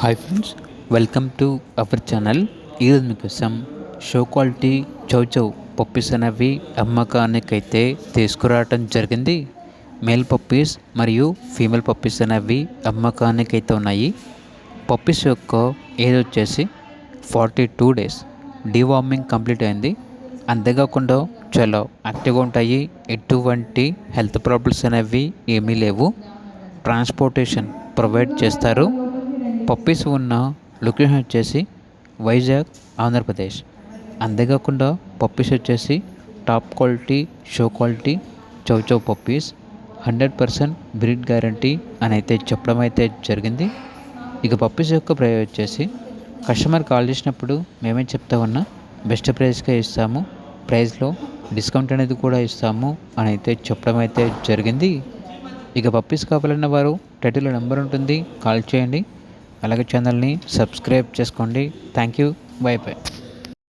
Hi friends, welcome to our channel. ఈరోజు మీకోసం show quality chow chow puppies అనేవి అమ్మకానికైతే తీసుకురావటం జరిగింది. మేల్ పప్పీస్ మరియు ఫీమేల్ పప్పీస్ అనేవి అమ్మకానికైతే ఉన్నాయి. పప్పీస్ యొక్క ఏజ్ వచ్చేసి 42 డేస్. డీవార్మింగ్ కంప్లీట్ అయింది. అంతేకాకుండా చాలా యాక్టివ్గా ఉంటాయి. ఎటువంటి హెల్త్ ప్రాబ్లమ్స్ అనేవి ఏమీ లేవు. ట్రాన్స్పోర్టేషన్ ప్రొవైడ్ చేస్తారు. పప్పీస్ ఉన్న లొకేషన్ వచ్చేసి వైజాగ్, ఆంధ్రప్రదేశ్. అంతేకాకుండా పప్పీస్ వచ్చేసి top quality show quality chow chow puppies 100% breed guarantee అని అయితే చెప్పడం అయితే జరిగింది. ఇక పప్పీస్ యొక్క ప్రైస్ వచ్చేసి కస్టమర్ కాల్ చేసినప్పుడు మేమే చెప్తా ఉన్నా బెస్ట్ ప్రైస్కే ఇస్తాము, ప్రైస్లో డిస్కౌంట్ అనేది కూడా ఇస్తాము అని అయితే చెప్పడం అయితే జరిగింది. ఇక పప్పీస్ కావాలన్న వారు టైటిల్లో నెంబర్ ఉంటుంది, కాల్ చేయండి. అలాగే ఛానల్ని సబ్స్క్రైబ్ చేసుకోండి. Thank you. By by.